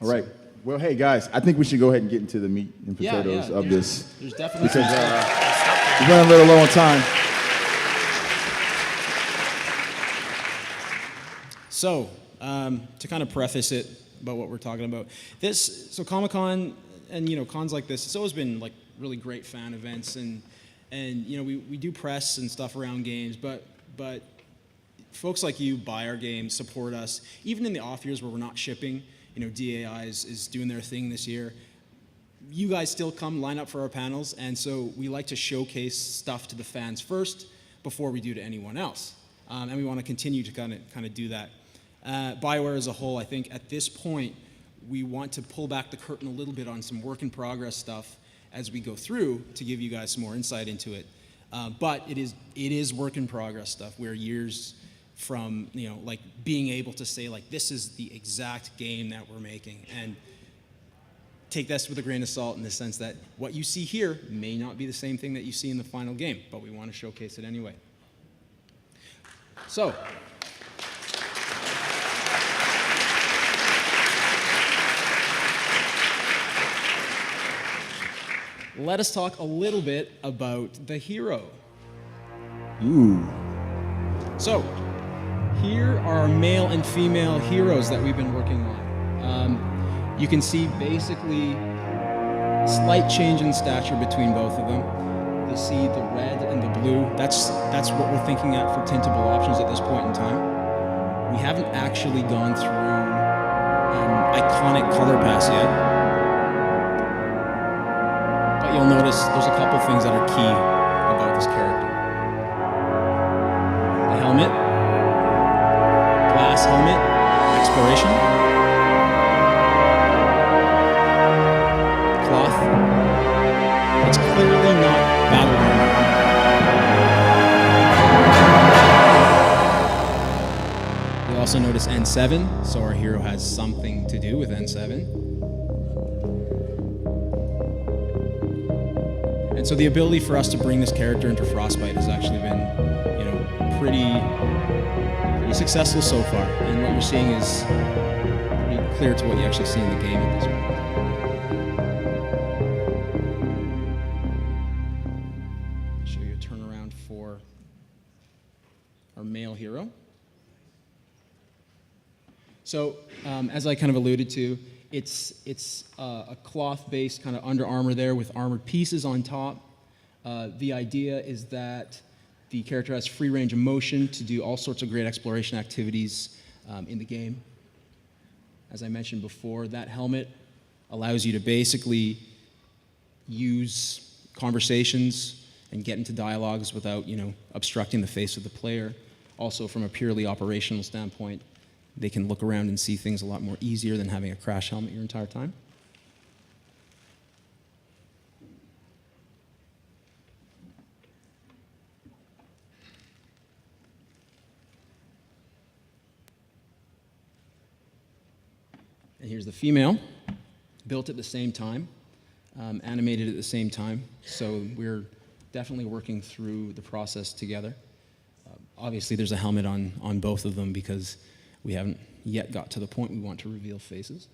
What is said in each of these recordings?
All right. Well, hey guys, I think we should go ahead and get into the meat and potatoes of this. There's definitely because we're running a little low on time. So, to kind of preface it about what we're talking about, so Comicon and cons like this, it's always been like really great fan events, and we do press and stuff around games, but folks like you buy our games, support us, even in the off years where we're not shipping. DAI is doing their thing this year. You guys still come line up for our panels, and so we like to showcase stuff to the fans first before we do to anyone else, and we want to continue to kind of do that. BioWare as a whole, I think at this point we want to pull back the curtain a little bit on some work in progress stuff as we go through to give you guys some more insight into it. But it is work in progress stuff. We're years from like being able to say like this is the exact game that we're making, and take this with a grain of salt in the sense that what you see here may not be the same thing that you see in the final game, but we want to showcase it anyway. So let us talk a little bit about the hero. Ooh. So here are our male and female heroes that we've been working on. You can see basically slight change in stature between both of them. You see the red and the blue. That's what we're thinking at for tintable options at this point in time. We haven't actually gone through an iconic color pass yet. But you'll notice there's a couple things that are key about this character. The helmet, glass helmet, exploration. Cloth. It's clearly not battle armor. You'll also notice N7, so our hero has something to do with N7. And so the ability for us to bring this character into Frostbite has actually been, pretty successful so far. And what you're seeing is pretty clear to what you actually see in the game at this point. I'll show you a turnaround for our male hero. So, as I kind of alluded to, it's a cloth-based kind of Under Armour there with armored pieces on top. The idea is that the character has free range of motion to do all sorts of great exploration activities in the game. As I mentioned before, that helmet allows you to basically use conversations and get into dialogues without, obstructing the face of the player. Also, from a purely operational standpoint, they can look around and see things a lot more easier than having a crash helmet your entire time. And here's the female, built at the same time, animated at the same time. So we're definitely working through the process together. Obviously, there's a helmet on both of them because we haven't yet got to the point we want to reveal faces.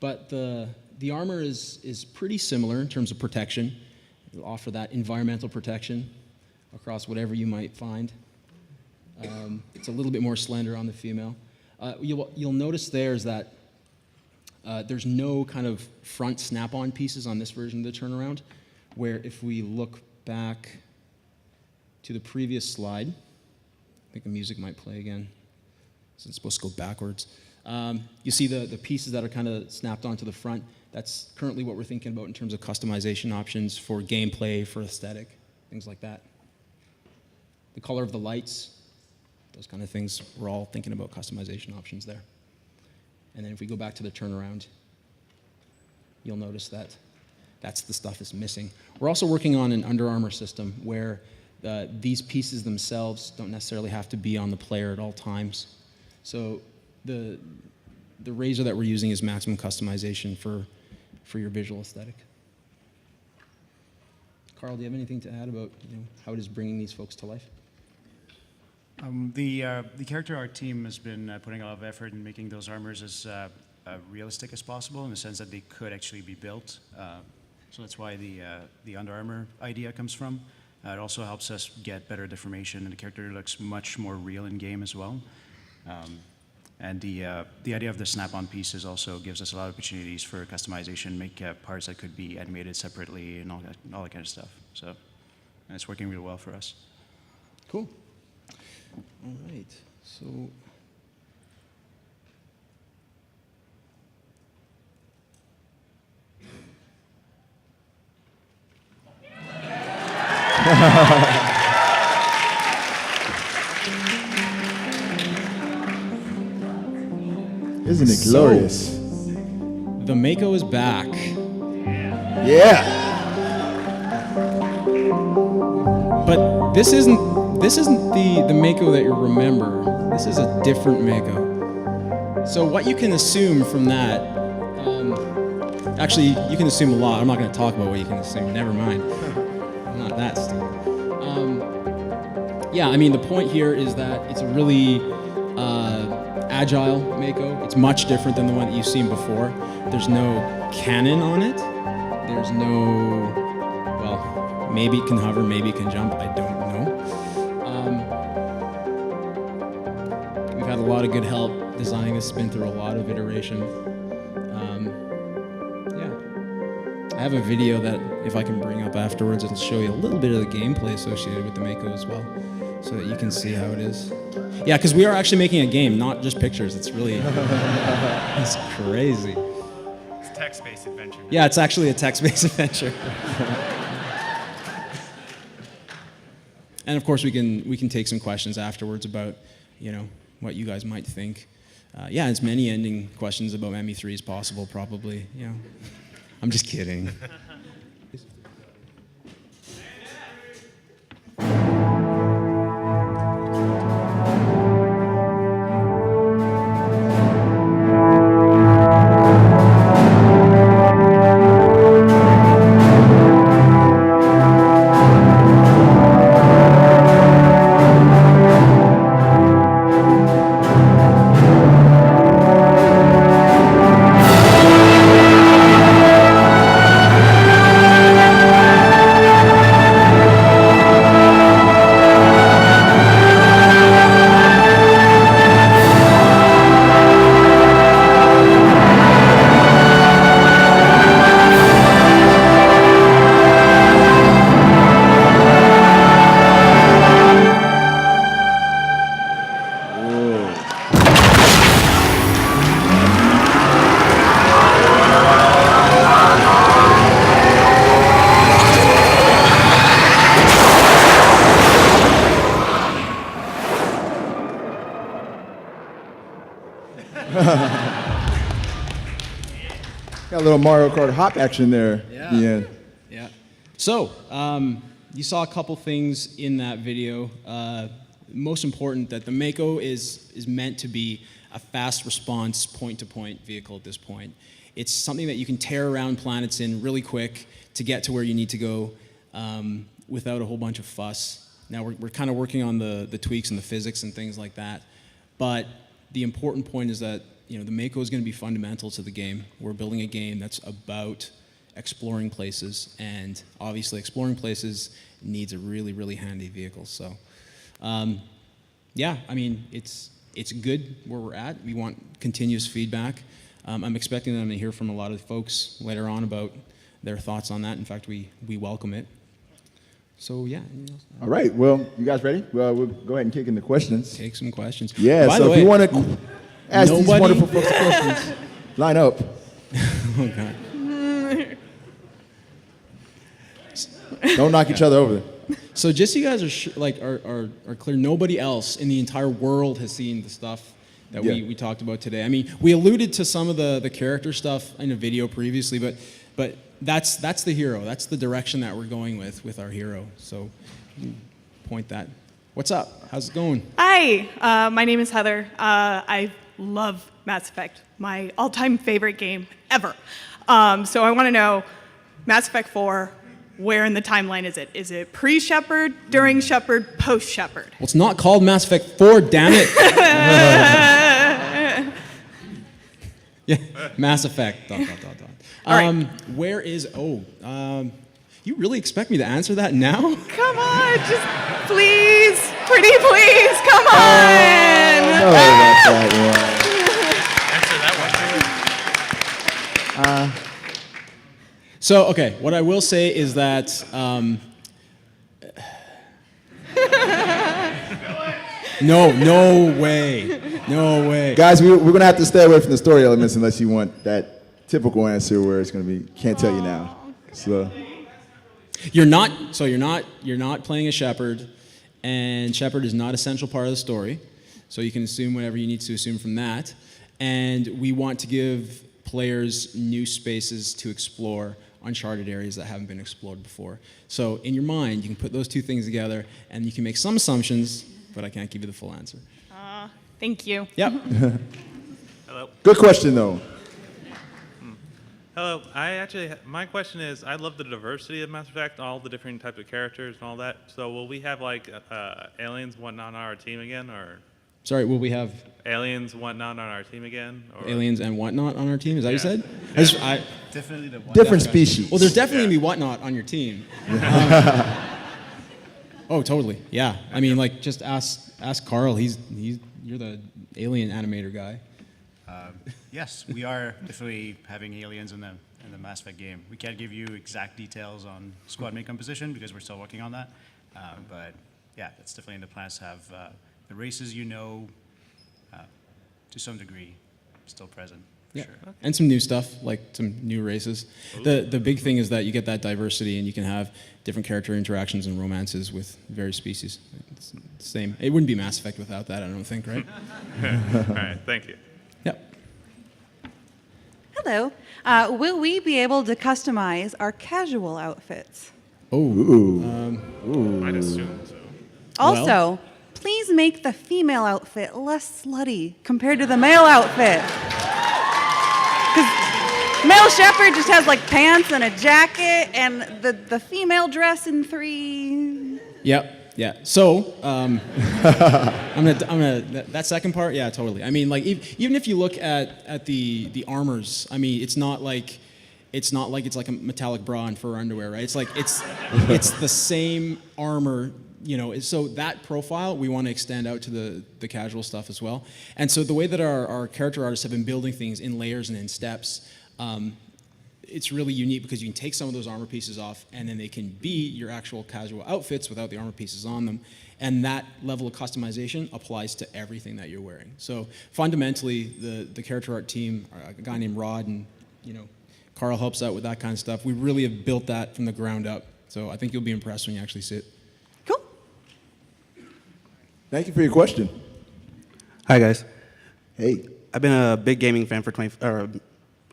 But the armor is pretty similar in terms of protection. It'll offer that environmental protection across whatever you might find. It's a little bit more slender on the female. You'll notice there is that there's no kind of front snap-on pieces on this version of the turnaround, where if we look back to the previous slide, I think the music might play again. It's supposed to go backwards. You see the pieces that are kind of snapped onto the front. That's currently what we're thinking about in terms of customization options for gameplay, for aesthetic, things like that. The color of the lights, those kind of things, we're all thinking about customization options there. And then if we go back to the turnaround, you'll notice that that's the stuff that's missing. We're also working on an Under Armour system where these pieces themselves don't necessarily have to be on the player at all times. So the razor that we're using is maximum customization for your visual aesthetic. Carl, do you have anything to add about how it is bringing these folks to life? The character art team has been putting a lot of effort in making those armors as realistic as possible in the sense that they could actually be built. So that's why the Under Armour idea comes from. It also helps us get better deformation, and the character looks much more real in game as well. And the idea of the snap-on pieces also gives us a lot of opportunities for customization, make parts that could be animated separately and all that kind of stuff. So, and it's working really well for us. Cool. All right. So. Isn't it glorious? The Mako is back. Yeah. But this isn't the Mako that you remember. This is a different Mako. So what you can assume from that, actually you can assume a lot. I'm not going to talk about what you can assume. Never mind. I'm not that stupid. Yeah, I mean the point here is that it's a really agile Mako. It's much different than the one that you've seen before. There's no cannon on it. There's no, well, maybe it can hover, maybe it can jump, I don't know. We've had a lot of good help designing this, been through a lot of iteration. Yeah. I have a video that if I can bring up afterwards, it'll show you a little bit of the gameplay associated with the Mako as well, so that you can see how it is. Yeah, because we are actually making a game, not just pictures. It's really, it's crazy. It's a text-based adventure. Yeah, it's actually a text-based adventure. And of course, we can take some questions afterwards about, what you guys might think. Yeah, as many ending questions about ME3 as possible, probably. I'm just kidding. Got a little Mario Kart hop action there. Yeah. Yeah. So, you saw a couple things in that video. Most important, that the Mako is meant to be a fast response point-to-point vehicle at this point. It's something that you can tear around planets in really quick to get to where you need to go without a whole bunch of fuss. Now, we're kind of working on the tweaks and the physics and things like that, but the important point is that the Mako is going to be fundamental to the game. We're building a game that's about exploring places, and obviously exploring places needs a really, really handy vehicle. So, yeah, I mean, it's good where we're at. We want continuous feedback. I'm expecting them to hear from a lot of folks later on about their thoughts on that. In fact, we welcome it. So, yeah. All right. Well, you guys ready? Well, we'll go ahead and kick into questions. Take some questions. Yeah, By so the way, if you want to ask these wonderful folks questions, line up. Oh, God. Don't knock each other over. So just so you guys are clear, nobody else in the entire world has seen the stuff that we talked about today. I mean, we alluded to some of the character stuff in a video previously, but that's the hero. That's the direction that we're going with our hero. So point that. What's up? How's it going? Hi, my name is Heather. I love Mass Effect, my all-time favorite game ever. So I want to know, Mass Effect 4, where in the timeline is it? Is it pre-Shepard, during Shepard, post-Shepard? Well, it's not called Mass Effect 4, damn it. Yeah, Mass Effect. ... All right. Where is? You really expect me to answer that now? Come on, just please, pretty please, come on. No, about that Answer that one. So, okay, what I will say is that no way. Guys, we're going to have to stay away from the story elements unless you want that typical answer where it's going to be, can't tell you now. So, You're not playing a shepherd, and shepherd is not an essential part of the story. So you can assume whatever you need to assume from that. And we want to give players new spaces to explore uncharted areas that haven't been explored before. So in your mind, you can put those two things together, and you can make some assumptions, but I can't give you the full answer. Thank you. Yep. Hello. good question, though. Hello. My question is, I love the diversity of Mass Effect, all the different types of characters and all that. So will we have like aliens and whatnot on our team again, or Sorry, will we have aliens and whatnot on our team again? Or? aliens and whatnot on our team? Is that what you said? Definitely the one. Different species. Well, there's definitely going to be whatnot on your team. Oh, totally. Yeah. I mean, like, just ask Carl. You're the alien animator guy. Yes, we are definitely having aliens in the Mass Effect game. We can't give you exact details on squad mate composition because we're still working on that. But yeah, that's definitely in the plans to have the races to some degree still present. For Yeah. sure. And some new stuff, like some new races. The big thing is that you get that diversity and you can have different character interactions and romances with various species. It's the same. It wouldn't be Mass Effect without that, I don't think, right? All right. Thank you. Yep. Hello. Will we be able to customize our casual outfits? I'd assume so. Also, Well- please make the female outfit less slutty compared to the male outfit. Because male shepherd just has like pants and a jacket, and the female dress in 3. Yep. Yeah. So, I'm gonna that second part. Yeah, totally. I mean, like even if you look at the armors, I mean, it's not like it's like a metallic bra and fur underwear, right? It's like it's the same armor, you know. So that profile we want to extend out to the casual stuff as well. And so the way that our character artists have been building things in layers and in steps. It's really unique because you can take some of those armor pieces off and then they can be your actual casual outfits without the armor pieces on them. And that level of customization applies to everything that you're wearing. So fundamentally, the character art team, a guy named Rod and, you know, Carl helps out with that kind of stuff. We really have built that from the ground up. So I think you'll be impressed when you actually see it. Cool. Thank you for your question. Hi guys. Hey. I've been a big gaming fan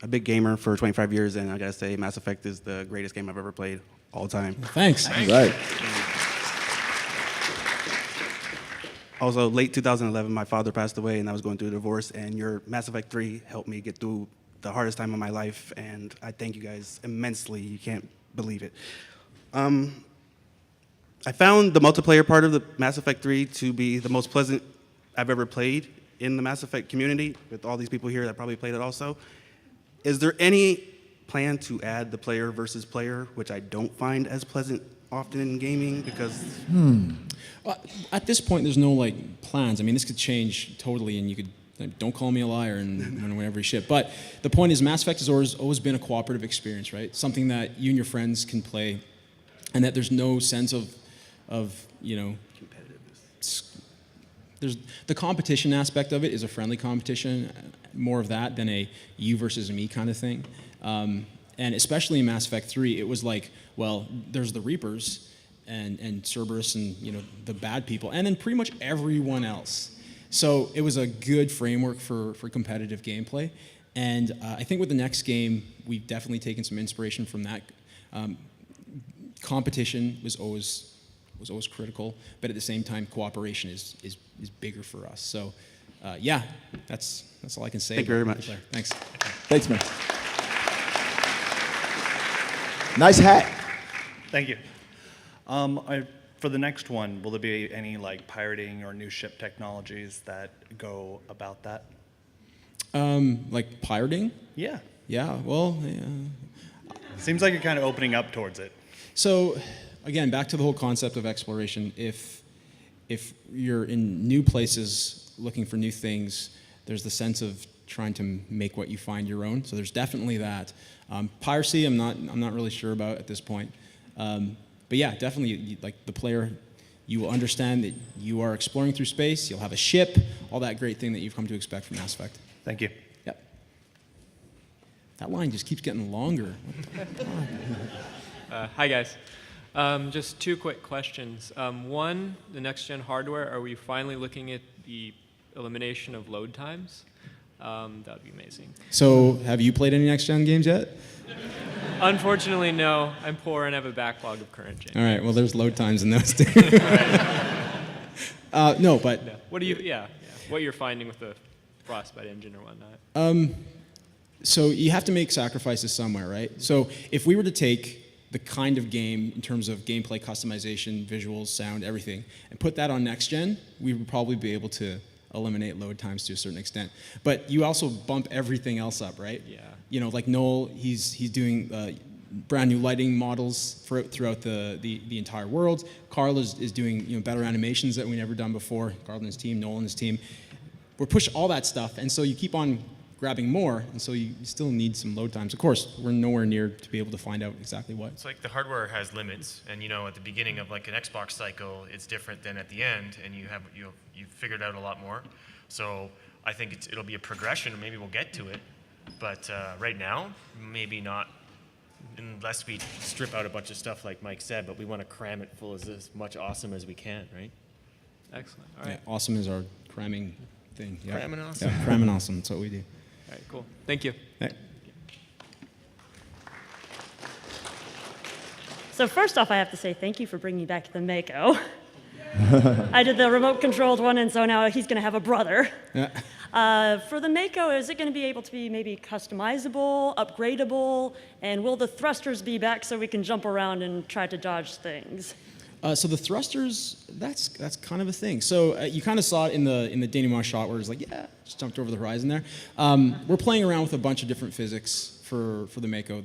a big gamer for 25 years, and I gotta say, Mass Effect is the greatest game I've ever played all time. Thanks. Right. Also, late 2011, my father passed away, and I was going through a divorce, and your Mass Effect 3 helped me get through the hardest time of my life, and I thank you guys immensely. You can't believe it. I found the multiplayer part of the Mass Effect 3 to be the most pleasant I've ever played in the Mass Effect community, with all these people here that probably played it also. Is there any plan to add the player versus player, which I don't find as pleasant often in gaming because... At this point, there's no like plans. I mean, this could change totally, and you could don't call me a liar and whenever you shit. But the point is, Mass Effect has always been a cooperative experience, right? Something that you and your friends can play, and that there's no sense of you know, there's the competition aspect of it is a friendly competition, more of that than a you versus me kind of thing. And especially in Mass Effect 3, it was like, well, there's the Reapers and Cerberus and, you know, the bad people, and then pretty much everyone else. So it was a good framework for competitive gameplay. And I think with the next game, we've definitely taken some inspiration from that. Competition was always critical, but at the same time, cooperation is bigger for us. So, yeah, that's all I can say. Thank you very much. Thanks. Thanks, man. Nice hat. Thank you. For the next one, will there be any like pirating or new ship technologies that go about that? Like pirating? Yeah. Yeah, well, yeah. Seems like you're kind of opening up towards it. So, again, back to the whole concept of exploration. If you're in new places looking for new things, there's the sense of trying to make what you find your own. So there's definitely that. Piracy, I'm not really sure about at this point. But yeah, definitely, like the player, you will understand that you are exploring through space. You'll have a ship, all that great thing that you've come to expect from Mass Effect. Thank you. Yep. That line just keeps getting longer. Hi, guys. Just two quick questions. One, the next-gen hardware, are we finally looking at the elimination of load times? That would be amazing. So, have you played any next-gen games yet? Unfortunately, no. I'm poor and have a backlog of current gen. All right, well, there's load times in those too. No, but... No. What do you, what you're finding with the Frostbite engine or whatnot? So you have to make sacrifices somewhere, right? So if we were to take the kind of game in terms of gameplay customization, visuals, sound, everything, and put that on next gen, we would probably be able to eliminate load times to a certain extent. But you also bump everything else up, right? Yeah. You know, like Noel, he's doing brand new lighting models throughout the entire world. Carl is doing better animations that we've never done before. Carl and his team, Noel and his team. We're pushing all that stuff, and so you keep on grabbing more, and so you still need some load times. Of course, we're nowhere near to be able to find out exactly what. It's like the hardware has limits, and at the beginning of like an Xbox cycle, it's different than at the end, and you've figured out a lot more. So I think it'll be a progression, and maybe we'll get to it. But right now, maybe not, unless we strip out a bunch of stuff like Mike said. But we want to cram it full of as much awesome as we can, right? Excellent. All right. Yeah, awesome is our cramming thing. Yeah. Cramming awesome. Yeah, cramming awesome. That's what we do. All right, cool. Thank you. Hey. So first off, I have to say thank you for bringing back the Mako. I did the remote-controlled one, and so now he's going to have a brother. Yeah. For the Mako, is it going to be able to be maybe customizable, upgradable, and will the thrusters be back so we can jump around and try to dodge things? So the thrusters, that's kind of a thing. So you kind of saw it in the denouement shot where it's like, yeah, just jumped over the horizon there. We're playing around with a bunch of different physics for the Mako.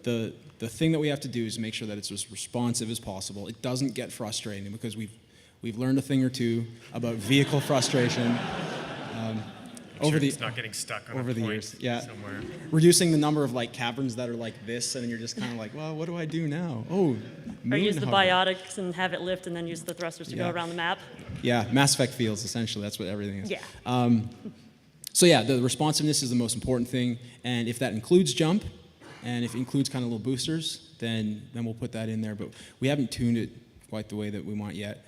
The thing that we have to do is make sure that it's as responsive as possible. It doesn't get frustrating because we've learned a thing or two about vehicle frustration. It's not getting stuck on over a the point years, yeah. somewhere. Reducing the number of like caverns that are like this, and then you're just kind of like, well, what do I do now? Oh, Or use the hover. biotics and have it lift, and then use the thrusters to go Yeah. around the map. Yeah, Mass Effect feels essentially. That's what everything is. Yeah. So yeah, the responsiveness is the most important thing, and if that includes jump, and if it includes kind of little boosters, then we'll put that in there. But we haven't tuned it quite the way that we want yet.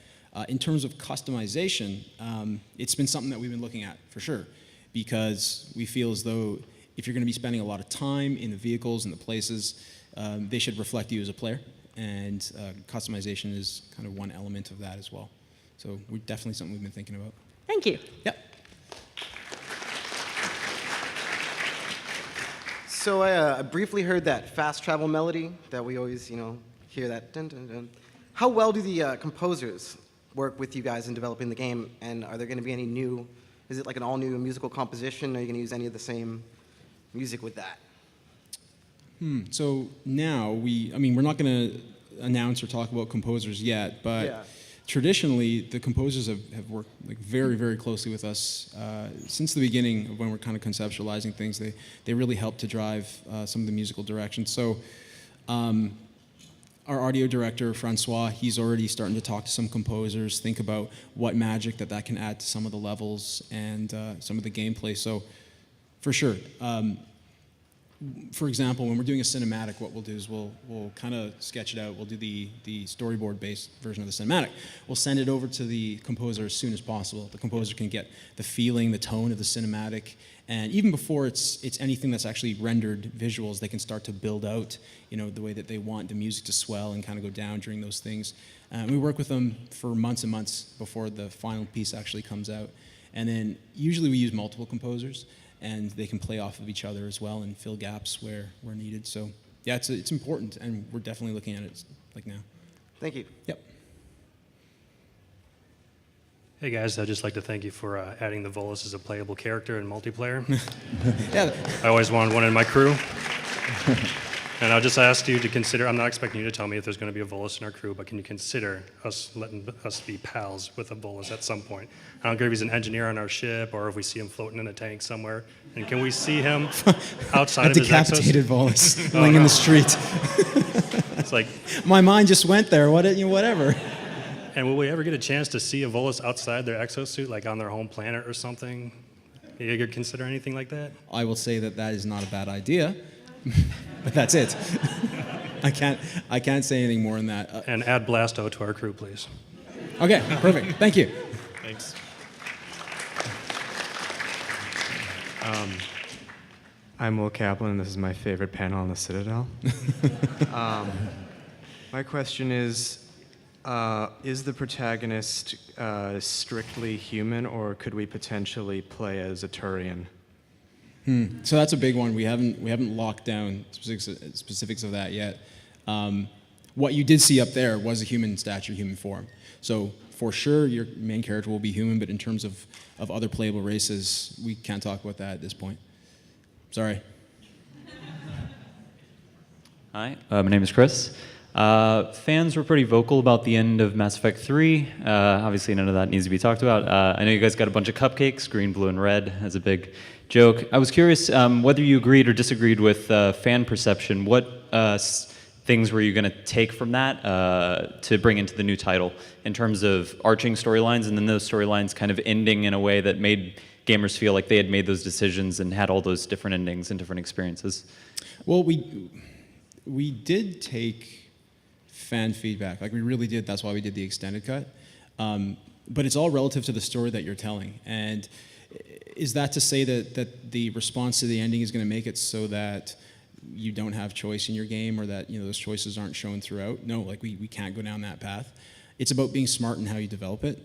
In terms of customization, it's been something that we've been looking at for sure, because we feel as though if you're going to be spending a lot of time in the vehicles and the places, they should reflect you as a player, and customization is kind of one element of that as well. So we're definitely something we've been thinking about. Thank you. Yep. So I briefly heard that fast travel melody that we always, hear that dun dun dun. How well do the composers work with you guys in developing the game, and are there going to be any new? Is it like an all-new musical composition? Are you going to use any of the same music with that? So now we're not going to announce or talk about composers yet, but Yeah. traditionally the composers have worked like very, very closely with us since the beginning of when we're kind of conceptualizing things. They really help to drive some of the musical direction. So our audio director, Francois, he's already starting to talk to some composers, think about what magic that can add to some of the levels and some of the gameplay. So for sure. For example, when we're doing a cinematic, what we'll do is we'll kind of sketch it out. We'll do the storyboard-based version of the cinematic. We'll send it over to the composer as soon as possible. The composer can get the feeling, the tone of the cinematic, and even before it's anything that's actually rendered visuals, they can start to build out, the way that they want the music to swell and kind of go down during those things. We work with them for months and months before the final piece actually comes out, and then usually we use multiple composers, and they can play off of each other as well and fill gaps where needed. So yeah, it's important, and we're definitely looking at it like now. Thank you. Yep. Hey guys, I'd just like to thank you for adding the Volus as a playable character in multiplayer. Yeah. I always wanted one in my crew. And I'll just ask you to consider, I'm not expecting you to tell me if there's going to be a Volus in our crew, but can you consider us letting us be pals with a Volus at some point? I don't care if he's an engineer on our ship or if we see him floating in a tank somewhere. And can we see him outside A of his decapitated exos? Volus Oh, laying in no. the street. It's like, My mind just went there. Whatever. and will we ever get a chance to see a Volus outside their exosuit, like on their home planet or something? You ever consider anything like that? I will say that is not a bad idea, but that's it. I can't say anything more than that. And add Blasto to our crew, please. Okay, perfect. Thank you. Thanks. I'm Will Kaplan, and this is my favorite panel on the Citadel. My question is the protagonist strictly human, or could we potentially play as a Turian? So that's a big one. We haven't locked down specifics of that yet. What you did see up there was a human stature, human form. So for sure, your main character will be human, but in terms of other playable races, we can't talk about that at this point. Sorry. Hi, my name is Chris. Fans were pretty vocal about the end of Mass Effect 3. Obviously, none of that needs to be talked about. I know you guys got a bunch of cupcakes, green, blue, and red, as a big joke. I was curious whether you agreed or disagreed with fan perception. What things were you going to take from that to bring into the new title in terms of arching storylines, and then those storylines kind of ending in a way that made gamers feel like they had made those decisions and had all those different endings and different experiences? Well, we did take fan feedback. Like, we really did. That's why we did the extended cut. But it's all relative to the story that you're telling. And is that to say that the response to the ending is going to make it so that you don't have choice in your game, or that those choices aren't shown throughout? No, like we can't go down that path. It's about being smart in how you develop it.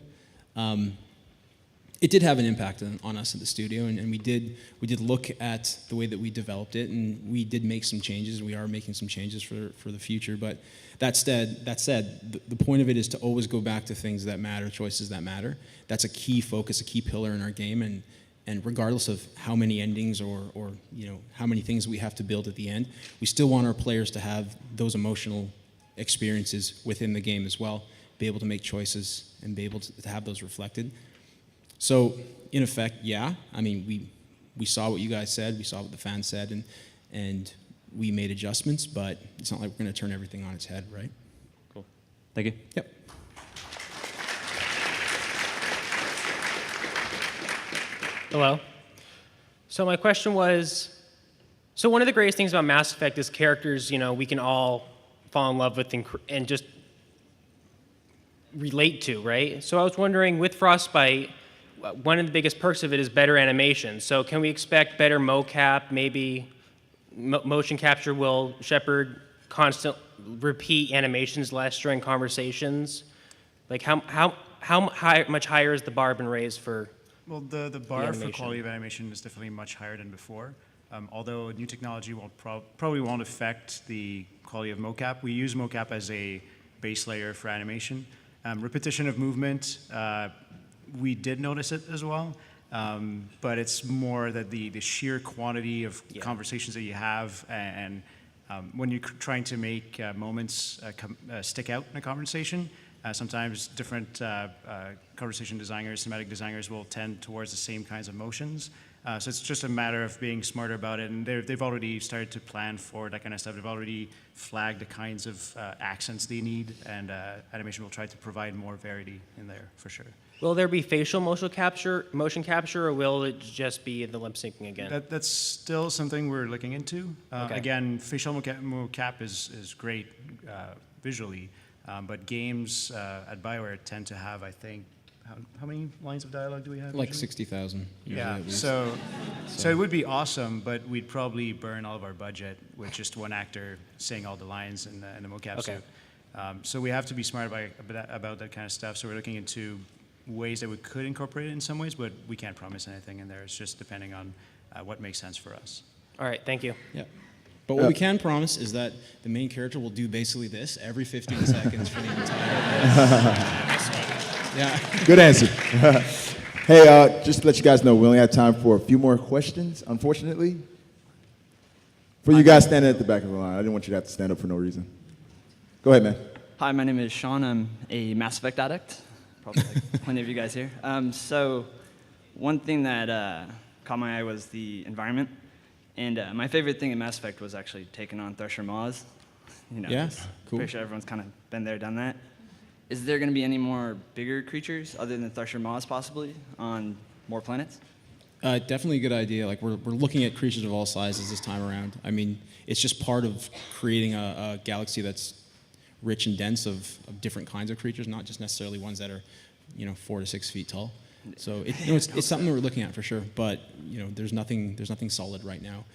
It did have an impact on us at the studio, and we did look at the way that we developed it, and we did make some changes. We are making some changes for the future. But that said, the point of it is to always go back to things that matter, choices that matter. That's a key focus, a key pillar in our game, and regardless of how many endings or how many things we have to build at the end, we still want our players to have those emotional experiences within the game as well, be able to make choices and be able to have those reflected. So, in effect, yeah. I mean, we saw what you guys said, we saw what the fans said, and we made adjustments, but it's not like we're going to turn everything on its head, right? Cool. Thank you. Yep. Hello. So my question was, so one of the greatest things about Mass Effect is characters, we can all fall in love with and just relate to, right? So I was wondering, with Frostbite, one of the biggest perks of it is better animation. So can we expect better mocap, maybe motion capture? Will Shepard constant repeat animations less during conversations? Like how much higher is the bar been raised for? Well, the bar for animation? quality of animation is definitely much higher than before. Although new technology probably won't affect the quality of mocap. We use mocap as a base layer for animation. Repetition of movement, we did notice it as well, but it's more that the sheer quantity of conversations that you have, and when you're trying to make moments stick out in a conversation, sometimes different conversation designers, cinematic designers will tend towards the same kinds of motions. So it's just a matter of being smarter about it, and they've already started to plan for that kind of stuff. They've already flagged the kinds of accents they need, and animation will try to provide more variety in there for sure. Will there be facial motion capture, or will it just be the lip syncing again? That's still something we're looking into. Okay. Again, facial mocap is great visually, but games at BioWare tend to have, I think, how many lines of dialogue do we have? Like usually? 60,000. Yeah, so it would be awesome, but we'd probably burn all of our budget with just one actor saying all the lines in the mocap Okay. suit. So we have to be smart about that kind of stuff. So we're looking into ways that we could incorporate it in some ways, but we can't promise anything in there. It's just depending on what makes sense for us. All right, thank you. Yeah. But what we can promise is that the main character will do basically this every 15 seconds for the entire Yeah. Good answer. Hey, just to let you guys know, we only have time for a few more questions, unfortunately. For you guys standing at the back of the line, I didn't want you to have to stand up for no reason. Go ahead, man. Hi, my name is Sean. I'm a Mass Effect addict, probably like plenty of you guys here. So one thing that caught my eye was the environment. And my favorite thing in Mass Effect was actually taking on Thresher Maws. You know, Yeah, just cool. Pretty sure everyone's kind of been there, done that. Is there going to be any more bigger creatures other than Thresher Maws possibly on more planets? Definitely a good idea. Like we're looking at creatures of all sizes this time around. I mean, it's just part of creating a galaxy that's rich and dense of different kinds of creatures, not just necessarily ones that are, 4 to 6 feet tall. So it's something that we're looking at for sure. But there's nothing solid right now.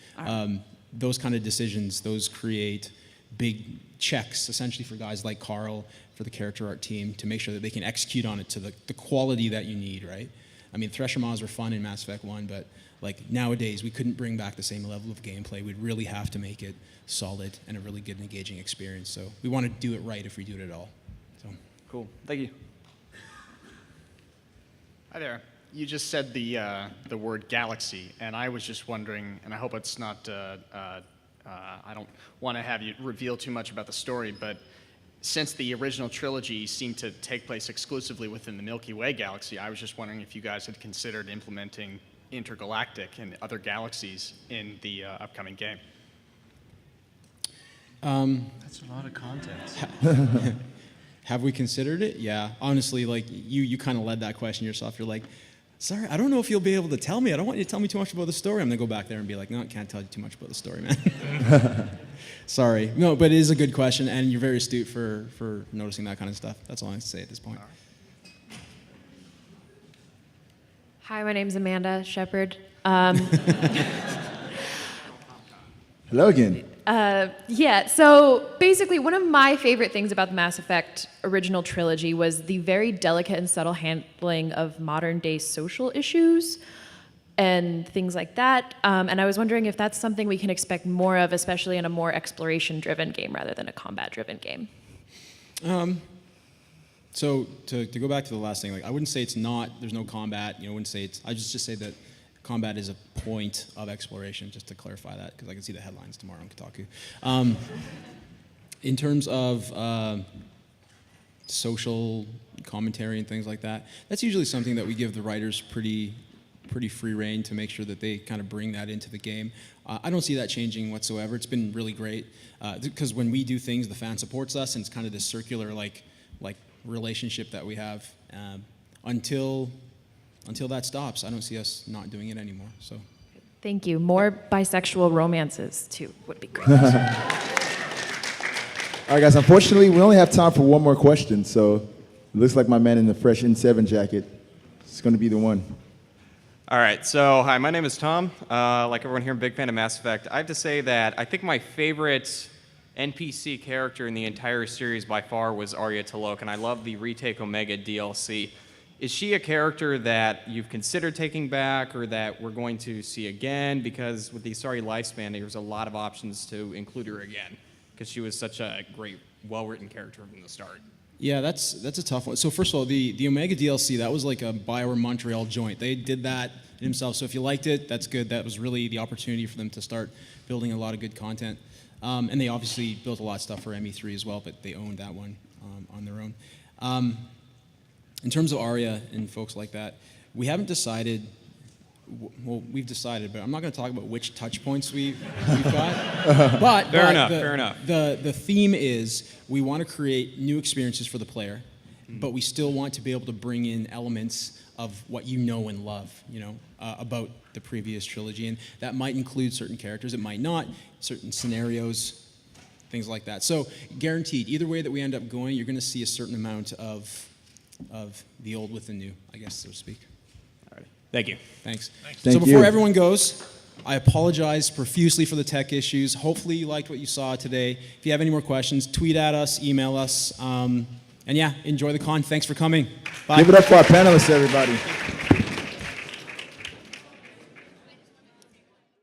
Those kind of decisions, those create big checks essentially for guys like Carl, for the character art team, to make sure that they can execute on it to the quality that you need, right? I mean, Thresher Maws were fun in Mass Effect 1, but like nowadays we couldn't bring back the same level of gameplay. We'd really have to make it solid and a really good and engaging experience. So we want to do it right if we do it at all. So Cool. Thank you. Hi there. You just said the word galaxy, and I was just wondering, and I hope it's not, I don't want to have you reveal too much about the story, but since the original trilogy seemed to take place exclusively within the Milky Way galaxy, I was just wondering if you guys had considered implementing intergalactic and other galaxies in the upcoming game. That's a lot of content. Have we considered it? Yeah. Honestly, like you kind of led that question yourself. You're like, sorry, I don't know if you'll be able to tell me. I don't want you to tell me too much about the story. I'm gonna go back there and be like, no, I can't tell you too much about the story, man. Sorry. No, but it is a good question, and you're very astute for noticing that kind of stuff. That's all I have to say at this point. Hi, my name's Amanda Shepard. Hello again. Yeah, so basically one of my favorite things about the Mass Effect original trilogy was the very delicate and subtle handling of modern day social issues and things like that. And I was wondering if that's something we can expect more of, especially in a more exploration-driven game rather than a combat-driven game. So to go back to the last thing, like I wouldn't say it's not, there's no combat, I wouldn't say it's, I just say that combat is a point of exploration, just to clarify that, because I can see the headlines tomorrow on Kotaku. In terms of social commentary and things like that, that's usually something that we give the writers pretty free rein to make sure that they kind of bring that into the game. I don't see that changing whatsoever. It's been really great, because when we do things, the fan supports us, and it's kind of this circular like relationship that we have. Until that stops, I don't see us not doing it anymore. So, Thank you. More bisexual romances, too, would be great. All right, guys, unfortunately, we only have time for one more question, so it looks like my man in the fresh N7 jacket is going to be the one. All right, so hi, my name is Tom. Like everyone here, I'm a big fan of Mass Effect. I have to say that I think my favorite NPC character in the entire series by far was Arya T'Loak, and I love the Retake Omega DLC. Is she a character that you've considered taking back or that we're going to see again? Because with the Asari lifespan, there's a lot of options to include her again, because she was such a great, well-written character from the start. Yeah, that's a tough one. So first of all, the Omega DLC, that was like a BioWare Montreal joint. They did that themselves. So if you liked it, that's good. That was really the opportunity for them to start building a lot of good content. And they obviously built a lot of stuff for ME3 as well, but they owned that one on their own. In terms of Arya and folks like that, we haven't decided. Well, we've decided, but I'm not going to talk about which touch points we've got. But Fair enough. The theme is we want to create new experiences for the player, but we still want to be able to bring in elements of what you know and love, about the previous trilogy, and that might include certain characters. It might not. Certain scenarios, things like that. So guaranteed, either way that we end up going, you're going to see a certain amount of the old with the new, I guess, so to speak. All right. Thank you. Thanks. Thank so before you. everyone goes, I apologize profusely for the tech issues. Hopefully you liked what you saw today. If you have any more questions, tweet at us, email us, and yeah, enjoy the con. Thanks for coming. Bye. Give it up for our panelists, everybody.